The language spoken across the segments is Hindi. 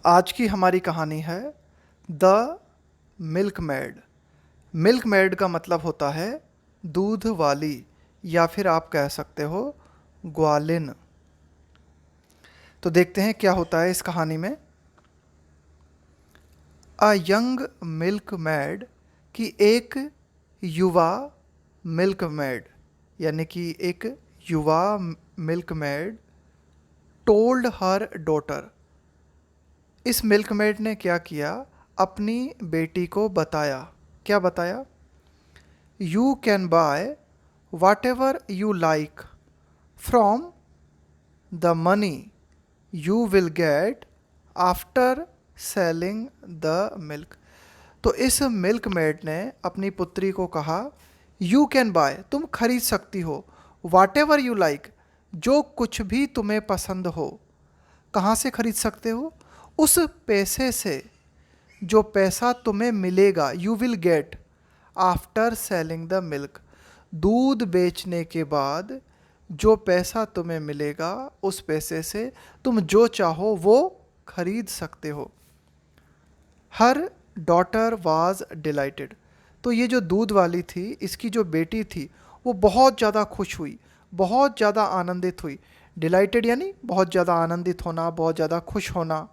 आज की हमारी कहानी है the milk mad. Milk mad का मतलब होता है दूध वाली, या फिर आप कह सकते हो ग्वालिन। तो देखते हैं क्या होता है इस कहानी में। अ यंग मिल्क मैड की एक युवा मिल्क मैड, यानी कि एक युवा milk mad told her daughter. इस मिल्कमेड ने क्या किया, अपनी बेटी को बताया। क्या बताया? You can buy watt ever you like from the money you will get after selling the milk. तो इस मिल्कमेड ने अपनी पुत्री को कहा, यू कैन बाय, तुम खरीद सकती हो, वाट एवर यू लाइक, जो कुछ भी तुम्हें पसंद हो। कहाँ से खरीद सकते हो? उस पैसे से जो पैसा तुम्हें मिलेगा, you will get after selling the milk, दूध बेचने के बाद जो पैसा तुम्हें मिलेगा उस पैसे से तुम जो चाहो वो खरीद सकते हो। हर डॉटर वाज डिलाइटेड। तो ये जो दूध वाली थी, इसकी जो बेटी थी, वो बहुत ज़्यादा खुश हुई, बहुत ज़्यादा आनंदित हुई। डिलाइटेड यानी बहुत ज़्यादा आनंदित होना, बहुत ज़्यादा खुश होना।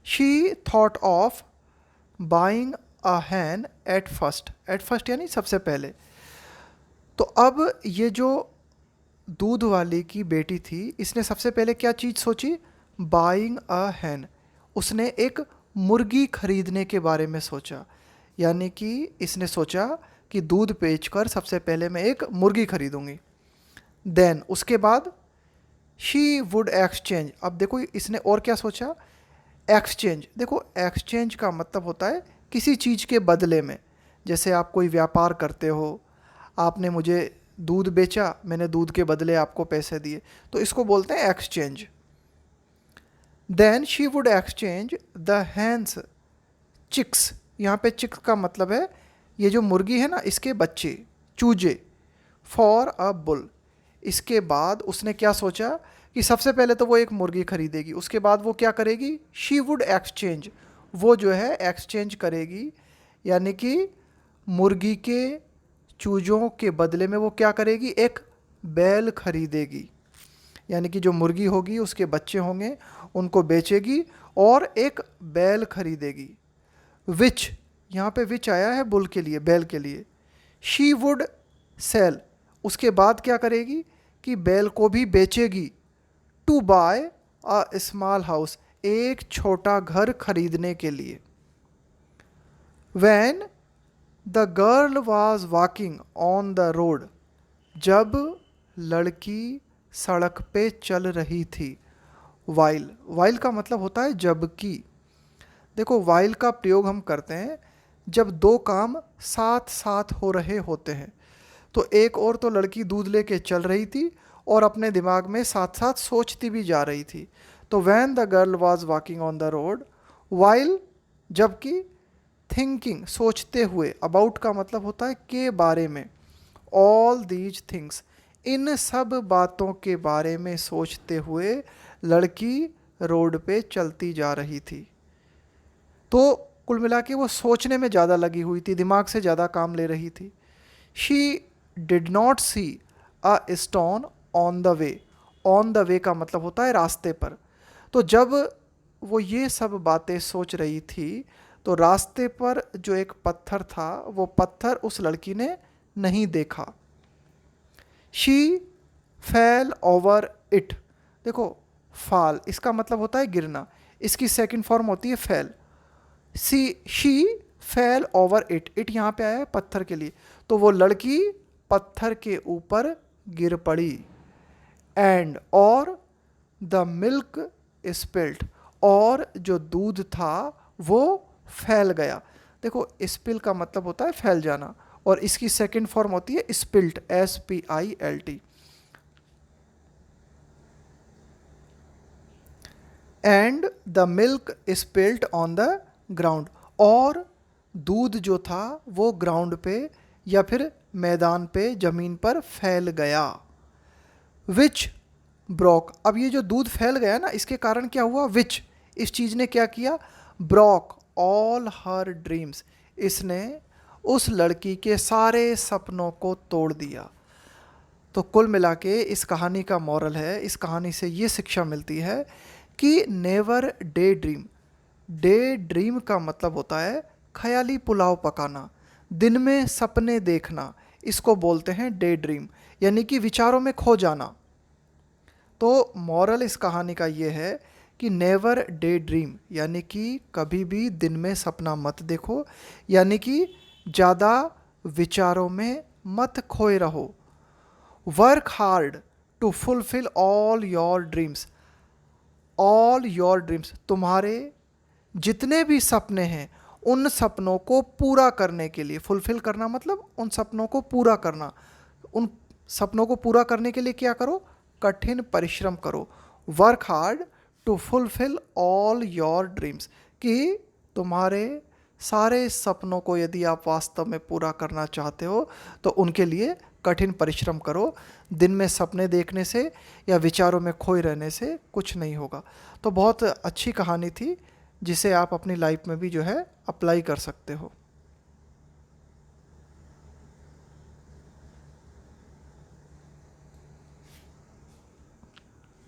She thought of buying a hen at first. At first यानी सबसे पहले। तो अब ये जो दूध वाली की बेटी थी, इसने सबसे पहले क्या चीज़ सोची? बाइंग अ हैन। उसने एक मुर्गी खरीदने के बारे में सोचा, यानी कि इसने सोचा कि दूध बेचकर सबसे पहले मैं एक मुर्गी खरीदूंगी। देन उसके बाद शी वुड एक्सचेंज। अब देखो इसने और क्या सोचा? एक्सचेंज। देखो एक्सचेंज का मतलब होता है किसी चीज़ के बदले में। जैसे आप कोई व्यापार करते हो, आपने मुझे दूध बेचा, मैंने दूध के बदले आपको पैसे दिए, तो इसको बोलते हैं exchange. Then she would exchange the hens chicks. यहाँ पे चिक्स का मतलब है ये जो मुर्गी है ना, इसके बच्चे, चूजे, फॉर अ बुल। इसके बाद उसने क्या सोचा कि सबसे पहले तो वो एक मुर्गी खरीदेगी, उसके बाद वो क्या करेगी? शी वुड एक्सचेंज, वो जो है एक्सचेंज करेगी, यानी कि मुर्गी के चूजों के बदले में वो क्या करेगी? एक बैल खरीदेगी। यानी कि जो मुर्गी होगी उसके बच्चे होंगे, उनको बेचेगी और एक बैल खरीदेगी। विच, यहाँ पे विच आया है बुल के लिए, बैल के लिए। शी वुड सेल, उसके बाद क्या करेगी कि बैल को भी बेचेगी। To buy a small house, एक छोटा घर खरीदने के लिए। When the girl was walking on the road, जब लड़की सड़क पे चल रही थी। वाइल, वाइल का मतलब होता है जबकि। देखो वाइल का प्रयोग हम करते हैं जब दो काम साथ साथ हो रहे होते हैं। तो एक और तो लड़की दूध लेके चल रही थी और अपने दिमाग में साथ साथ सोचती भी जा रही थी। तो van the girl was walking on the road, while जबकि, थिंकिंग सोचते हुए, अबाउट का मतलब होता है के बारे में, ऑल दीज थिंग्स इन सब बातों के बारे में सोचते हुए लड़की रोड पे चलती जा रही थी। तो कुल मिला के वो सोचने में ज़्यादा लगी हुई थी, दिमाग से ज़्यादा काम ले रही थी। She did not see a stone on the way. On the way का मतलब होता है रास्ते पर। तो जब वो ये सब बातें सोच रही थी तो रास्ते पर जो एक पत्थर था, वो पत्थर उस लड़की ने नहीं देखा। शी फैल ओवर इट। देखो फाल इसका मतलब होता है गिरना, इसकी सेकंड फॉर्म होती है फैल। शी फैल ओवर इट, इट यहाँ पे आया है पत्थर के लिए, तो वो लड़की पत्थर के ऊपर गिर पड़ी। एंड और द मिल्क स्पिल्ट, और जो दूध था वो फैल गया। देखो स्पिल का मतलब होता है फैल जाना, और इसकी सेकंड फॉर्म होती है spilt, SPILT। And the milk spilt on the ground, और दूध जो था वो ग्राउंड पे या फिर मैदान पे, ज़मीन पर फैल गया। विच ब्रोक, अब ये जो दूध फैल गया ना, इसके कारण क्या हुआ? विच, इस चीज़ ने क्या किया, ब्रॉक ऑल हर ड्रीम्स, इसने उस लड़की के सारे सपनों को तोड़ दिया। तो कुल मिला के इस कहानी का मॉरल है, इस कहानी से ये शिक्षा मिलती है कि never day dream. Day dream का मतलब होता है ख्याली पुलाव पकाना, दिन में सपने देखना, इसको बोलते हैं डे ड्रीम, यानी कि विचारों में खो जाना। तो मॉरल इस कहानी का ये है कि नेवर डे ड्रीम, यानी कि कभी भी दिन में सपना मत देखो, यानी कि ज़्यादा विचारों में मत खोए रहो। Work hard to fulfil all your dreams, all your dreams, तुम्हारे जितने भी सपने हैं उन सपनों को पूरा करने के लिए, फुलफिल करना मतलब उन सपनों को पूरा करना, उन सपनों को पूरा करने के लिए क्या करो, कठिन परिश्रम करो। Work hard to fulfil all your dreams, कि तुम्हारे सारे सपनों को यदि आप वास्तव में पूरा करना चाहते हो तो उनके लिए कठिन परिश्रम करो। दिन में सपने देखने से या विचारों में खोए रहने से कुछ नहीं होगा। तो बहुत अच्छी कहानी थी जिसे आप अपनी लाइफ में भी जो है अप्लाई कर सकते हो।